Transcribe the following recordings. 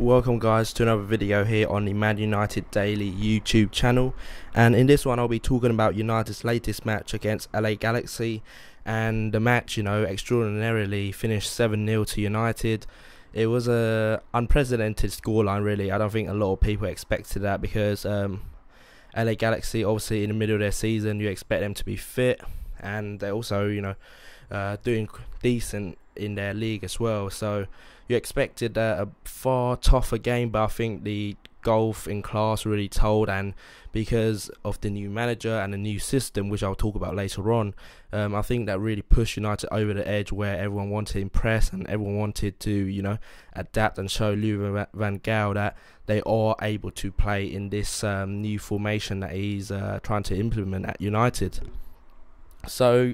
Welcome guys to another video here on the Man United Daily YouTube channel, and in this one I'll be talking about United's latest match against LA Galaxy. And the match, extraordinarily finished 7-0 to United. It was a unprecedented scoreline really. I don't think a lot of people expected that because LA Galaxy, obviously in the middle of their season, you expect them to be fit, and they're also doing decent in their league as well, so you expected a far tougher game, but I think the gulf in class really told, and because of the new manager and the new system, which I'll talk about later on, I think that really pushed United over the edge, where everyone wanted to impress and everyone wanted to adapt and show Louis van Gaal that they are able to play in this new formation that he's trying to implement at United. So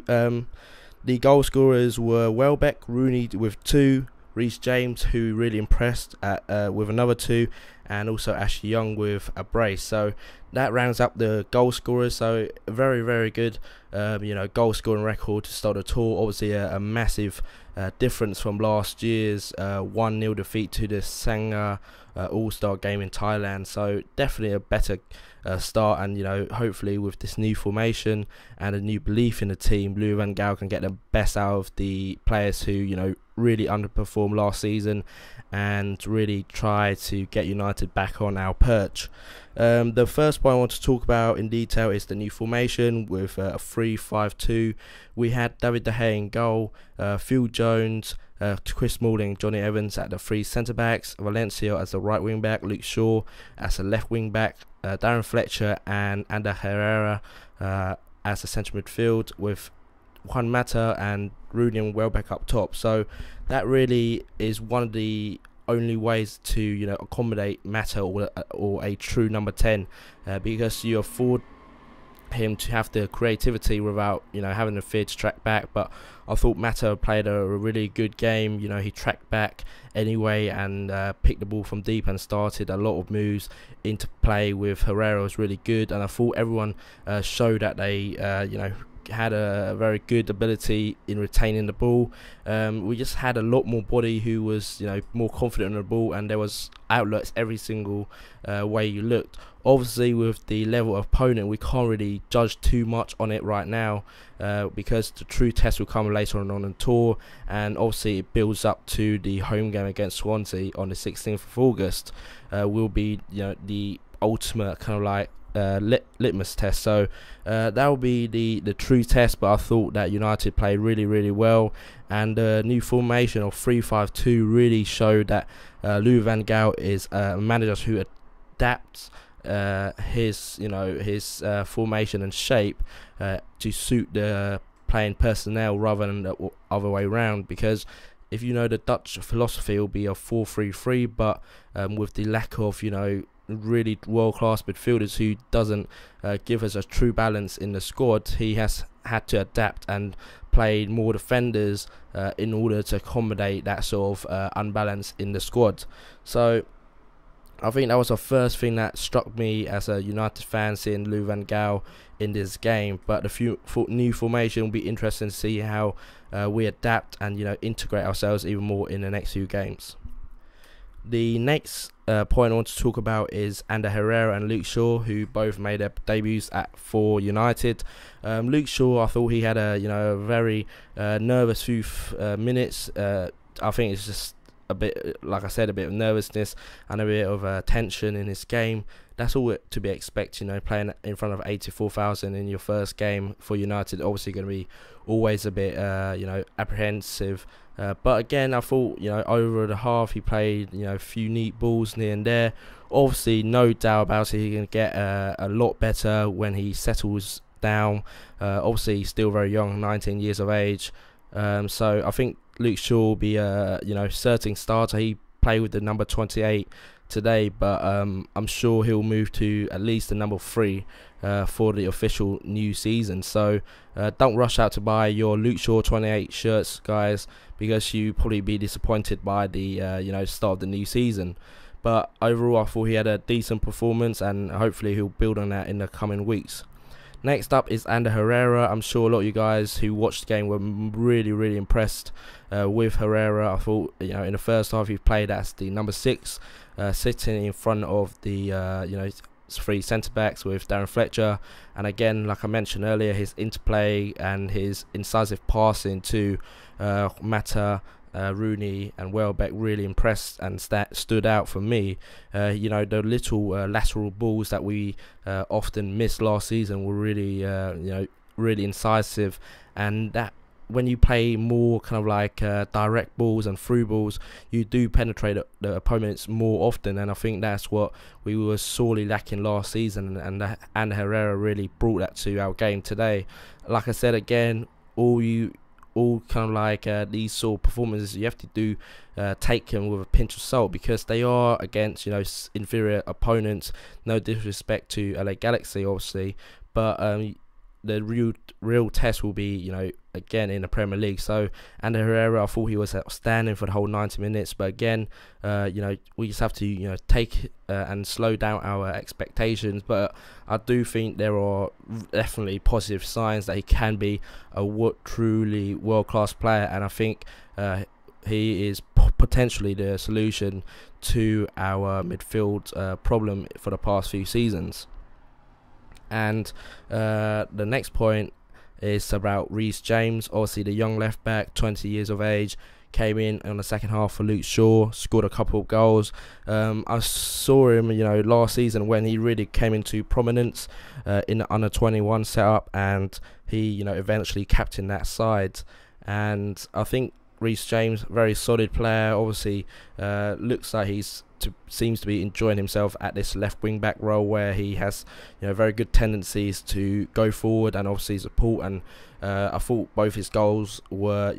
the goal scorers were Welbeck, Rooney with 2, Rhys James, who really impressed with another 2, and also Ashley Young with a brace. So that rounds up the goal scorers. So very, very good, goal scoring record to start the tour. Obviously a massive difference from last year's 1-0 defeat to the Sangha All-Star game in Thailand. So definitely a better start, and hopefully with this new formation and a new belief in the team, Louis van Gaal can get the best out of the players who really underperformed last season and really try to get United back on our perch. The first point I want to talk about in detail is the new formation with a 3-5-2. We had David De Gea in goal, Phil Jones, Chris Smalling, Johnny Evans at the 3 centre-backs, Valencia as the right wing-back, Luke Shaw as the left wing-back, Darren Fletcher and Ander Herrera as the centre midfield, with Juan Mata and Rooney and Welbeck up top. So that really is one of the only ways to accommodate Mata or a true number 10, because you afford him to have the creativity without having the fear to track back. But I thought Mata played a really good game. He tracked back anyway and picked the ball from deep and started a lot of moves into play with Herrera. Was really good, and I thought everyone showed that they had a very good ability in retaining the ball. We just had a lot more body who was more confident on the ball, and there was outlets every single way you looked. Obviously with the level of opponent, we can't really judge too much on it right now, because the true test will come later on the tour, and obviously it builds up to the home game against Swansea on the 16th of August. Will be the ultimate kind of like litmus test. So that will be the true test. But I thought that United played really well, and the new formation of 3-5-2 really showed that Louis van Gaal is a manager who adapts his formation and shape to suit the playing personnel rather than the other way around. Because if the Dutch philosophy will be a 4-3-3, but with the lack of really world-class midfielders who doesn't give us a true balance in the squad, he has had to adapt and play more defenders in order to accommodate that sort of unbalance in the squad. So I think that was the first thing that struck me as a United fan, seeing Louis van Gaal in this game. But the new formation will be interesting to see how we adapt and integrate ourselves even more in the next few games. The next point I want to talk about is Ander Herrera and Luke Shaw, who both made their debuts for United. Luke Shaw, I thought he had a very nervous few minutes. I think it's just a bit, like I said, a bit of nervousness and a bit of tension in his game. That's all to be expected, playing in front of 84,000 in your first game for United. Obviously going to be always a bit, apprehensive. But again, I thought, over the half he played, a few neat balls near and there. Obviously, no doubt about it, he can get a lot better when he settles down. Obviously, he's still very young, 19 years of age. So I think Luke Shaw will be a certain starter. He played with the number 28 today, but I'm sure he'll move to at least the number 3 for the official new season. So don't rush out to buy your Luke Shaw 28 shirts, guys, because you probably be disappointed by the start of the new season. But overall, I thought he had a decent performance, and hopefully he'll build on that in the coming weeks. Next up is Ander Herrera. I'm sure a lot of you guys who watched the game were really impressed with Herrera. I thought, in the first half he played as the number 6, sitting in front of the 3 centre backs with Darren Fletcher, and again, like I mentioned earlier, his interplay and his incisive passing to Mata, Rooney and Welbeck really impressed and stood out for me. The little lateral balls that we often missed last season were really really incisive, and that when you play more kind of like direct balls and through balls, you do penetrate the opponents more often, and I think that's what we were sorely lacking last season, and Herrera really brought that to our game today. Like I said again, all kind of like these sort of performances, you have to take them with a pinch of salt, because they are against inferior opponents. No disrespect to LA Galaxy, obviously, but the real test will be again in the Premier League. So, and Herrera, I thought he was outstanding for the whole 90 minutes, but again, we just have to take and slow down our expectations. But I do think there are definitely positive signs that he can be a truly world-class player, and I think he is potentially the solution to our midfield problem for the past few seasons. And the next point is about Rhys James. Obviously, the young left back, 20 years of age, came in the second half for Luke Shaw, scored a couple of goals. I saw him, last season when he really came into prominence in the under-21 setup, and he, eventually captained that side. And I think Rhys James, very solid player. Obviously, looks like seems to be enjoying himself at this left wing back role, where he has very good tendencies to go forward and obviously support. And I thought both his goals were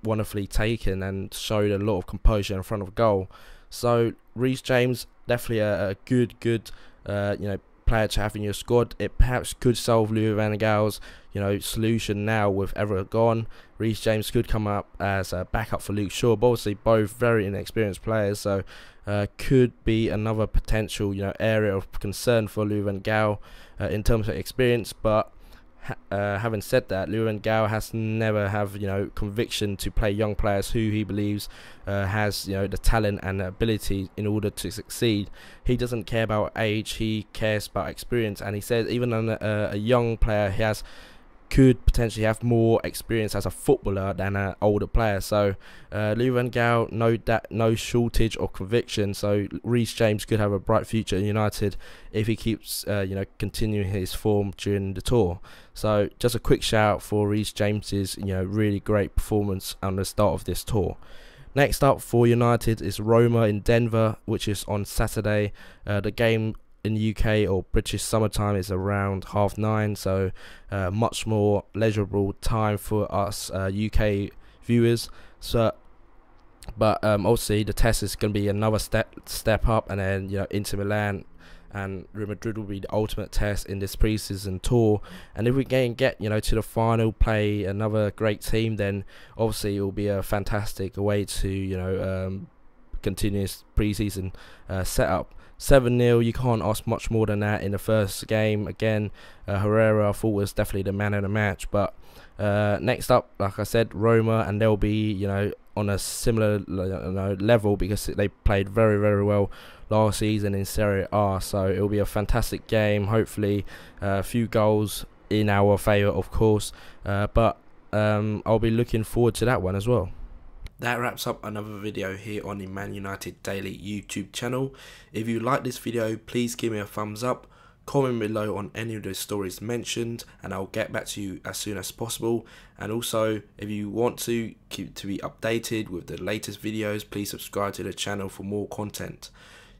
wonderfully taken and showed a lot of composure in front of goal. So Rhys James, definitely a good player to have in your squad. It perhaps could solve Louis van Gaal's solution now with Everett gone. Rhys James could come up as a backup for Luke Shaw, but obviously both very inexperienced players, so could be another potential area of concern for Louis van Gaal in terms of experience. But having said that, Louis van Gaal has never have conviction to play young players who he believes has the talent and the ability in order to succeed. He doesn't care about age, he cares about experience, and he says even on a young player, he could potentially have more experience as a footballer than an older player. So Louis van Gaal, no shortage of conviction. So Rhys James could have a bright future in United if he keeps continuing his form during the tour. So just a quick shout out for Rhys James's really great performance on the start of this tour. Next up for United is Roma in Denver, which is on Saturday. The game in the UK or British summertime is around 9:30, so much more leisurable time for us UK viewers. So, but obviously the test is going to be another step up, and then Inter Milan and Real Madrid will be the ultimate test in this pre-season tour. And if we can get to the final, play another great team, then obviously it will be a fantastic way to continuous pre-season setup. 7-0, you can't ask much more than that in the first game. Again, Herrera, I thought, was definitely the man of the match. But next up, like I said, Roma, and they'll be on a similar level, because they played very well last season in Serie A. So it'll be a fantastic game. Hopefully a few goals in our favour, of course, but I'll be looking forward to that one as well. That wraps up another video here on the Man United Daily YouTube channel. If you like this video, please give me a thumbs up, comment below on any of the stories mentioned, and I'll get back to you as soon as possible. And also, if you want to be updated with the latest videos, please subscribe to the channel for more content.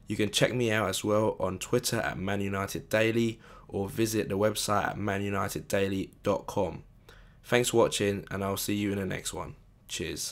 You can check me out as well on Twitter at Man United Daily, or visit the website at manuniteddaily.com. Thanks for watching, and I'll see you in the next one. Cheers.